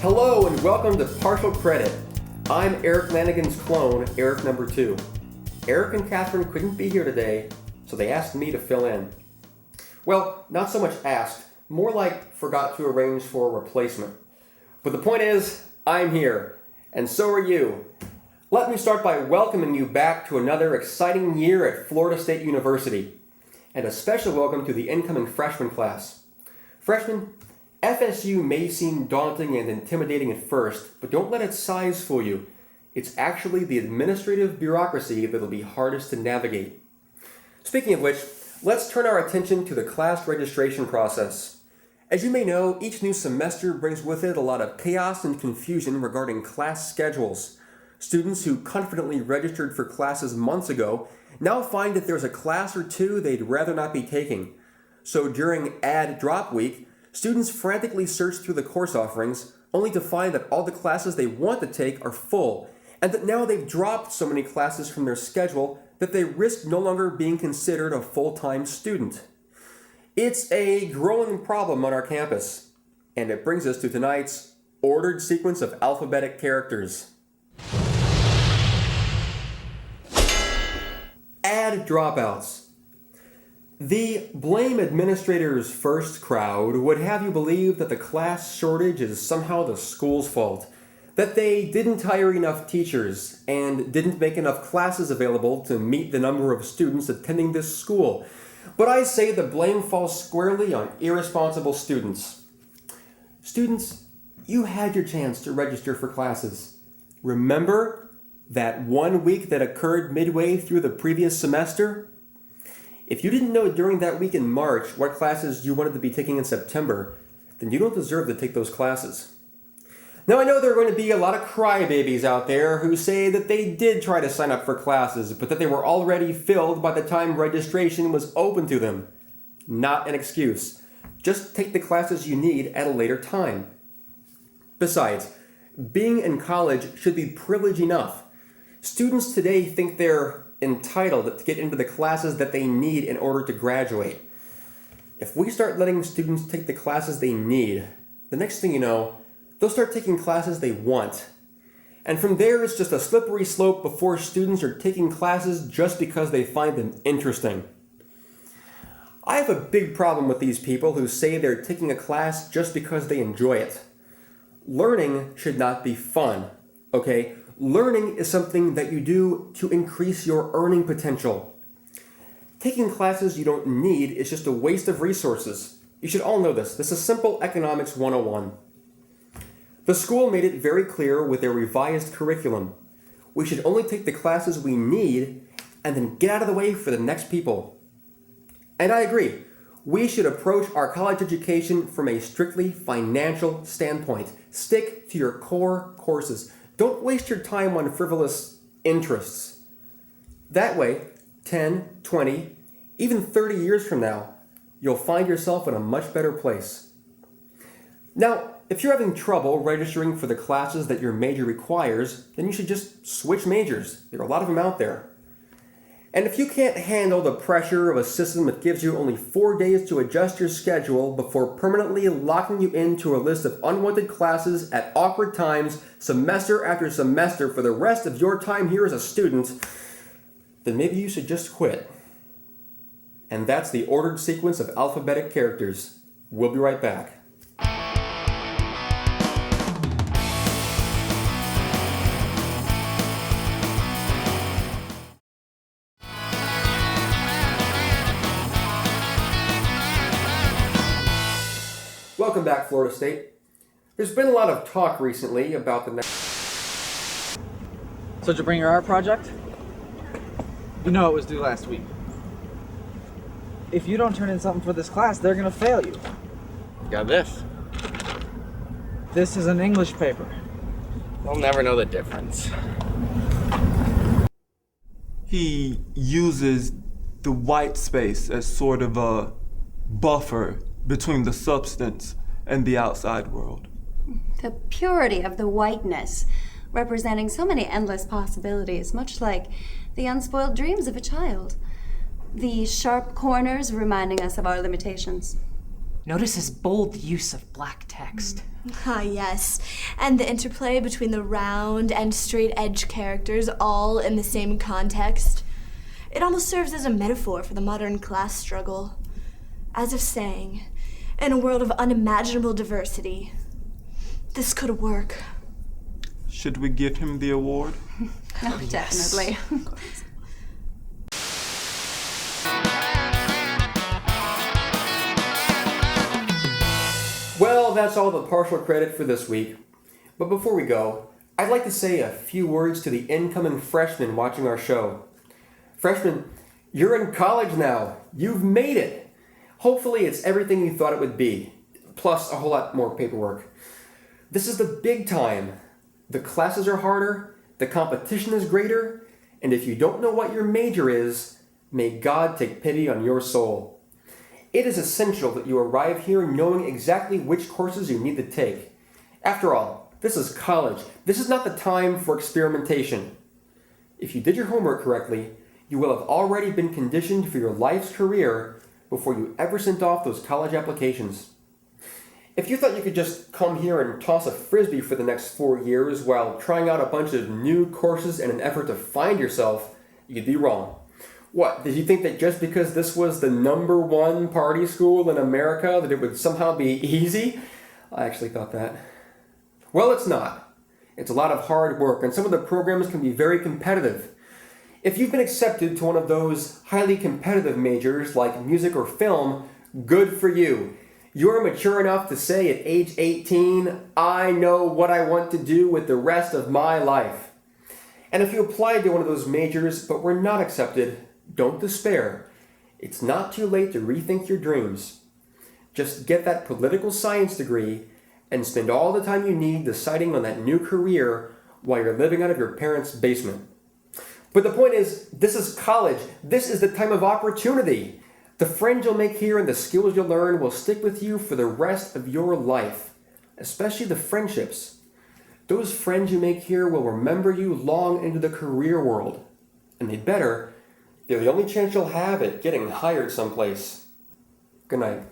Hello and welcome to Partial Credit. I'm Erik Lanigan's clone, Erik number 2. Erik and Catherine couldn't be here today, so they asked me to fill in. Well, not so much asked, more like forgot to arrange for a replacement. But the point is, I'm here, and so are you. Let me start by welcoming you back to another exciting year at Florida State University, and a special welcome to the incoming freshman class. Freshmen, FSU may seem daunting and intimidating at first, but don't let its size fool you. It's actually the administrative bureaucracy that'll be hardest to navigate. Speaking of which, let's turn our attention to the class registration process. As you may know, each new semester brings with it a lot of chaos and confusion regarding class schedules. Students who confidently registered for classes months ago now find that there's a class or two they'd rather not be taking. So during add drop week, students frantically search through the course offerings only to find that all the classes they want to take are full, and that now they've dropped so many classes from their schedule that they risk no longer being considered a full-time student. It's a growing problem on our campus, and it brings us to tonight's ordered sequence of alphabetic characters. Add dropouts. The blame administrators first crowd would have you believe that the class shortage is somehow the school's fault, that they didn't hire enough teachers and didn't make enough classes available to meet the number of students attending this school. But I say the blame falls squarely on irresponsible students. Students, you had your chance to register for classes. Remember that 1 week that occurred midway through the previous semester? If you didn't know during that week in March what classes you wanted to be taking in September, then you don't deserve to take those classes. Now I know there are going to be a lot of crybabies out there who say that they did try to sign up for classes, but that they were already filled by the time registration was open to them. Not an excuse. Just take the classes you need at a later time. Besides, being in college should be privilege enough. Students today think they're entitled to get into the classes that they need in order to graduate. If we start letting students take the classes they need, the next thing you know, they'll start taking classes they want. And from there, it's just a slippery slope before students are taking classes just because they find them interesting. I have a big problem with these people who say they're taking a class just because they enjoy it. Learning should not be fun, okay? Learning is something that you do to increase your earning potential. Taking classes you don't need is just a waste of resources. You should all know this. This is simple economics 101. The school made it very clear with their revised curriculum. We should only take the classes we need and then get out of the way for the next people. And I agree. We should approach our college education from a strictly financial standpoint. Stick to your core courses. Don't waste your time on frivolous interests. That way, 10, 20, even 30 years from now, you'll find yourself in a much better place. Now, if you're having trouble registering for the classes that your major requires, then you should just switch majors. There are a lot of them out there. And if you can't handle the pressure of a system that gives you only 4 days to adjust your schedule before permanently locking you into a list of unwanted classes at awkward times, semester after semester for the rest of your time here as a student, then maybe you should just quit. And that's the ordered sequence of alphabetic characters. We'll be right back. Welcome back, Florida State. There's been a lot of talk recently about the next... So did you bring your art project? You know it was due last week. If you don't turn in something for this class, they're gonna fail you. Got this. This is an English paper. They'll never know the difference. He uses the white space as sort of a buffer between the substance and the outside world. The purity of the whiteness, representing so many endless possibilities, much like the unspoiled dreams of a child. The sharp corners reminding us of our limitations. Notice his bold use of black text. Ah, yes. And the interplay between the round and straight edge characters all in the same context. It almost serves as a metaphor for the modern class struggle. As if saying, in a world of unimaginable diversity, this could work. Should we give him the award? Oh, definitely. Well, that's all the partial credit for this week. But before we go, I'd like to say a few words to the incoming freshmen watching our show. Freshmen, you're in college now. You've made it. Hopefully it's everything you thought it would be, plus a whole lot more paperwork. This is the big time. The classes are harder, the competition is greater, and if you don't know what your major is, may God take pity on your soul. It is essential that you arrive here knowing exactly which courses you need to take. After all, this is college. This is not the time for experimentation. If you did your homework correctly, you will have already been conditioned for your life's career before you ever sent off those college applications. If you thought you could just come here and toss a frisbee for the next 4 years while trying out a bunch of new courses in an effort to find yourself, you'd be wrong. What, did you think that just because this was the #1 party school in America that it would somehow be easy? I actually thought that. Well, it's not. It's a lot of hard work, and some of the programs can be very competitive. If you've been accepted to one of those highly competitive majors like music or film, good for you. You're mature enough to say at age 18, I know what I want to do with the rest of my life. And if you applied to one of those majors but were not accepted, don't despair. It's not too late to rethink your dreams. Just get that political science degree and spend all the time you need deciding on that new career while you're living out of your parents' basement. But the point is, this is college. This is the time of opportunity. The friends you'll make here and the skills you'll learn will stick with you for the rest of your life, especially the friendships. Those friends you make here will remember you long into the career world. And they'd better. They're the only chance you'll have at getting hired someplace. Good night.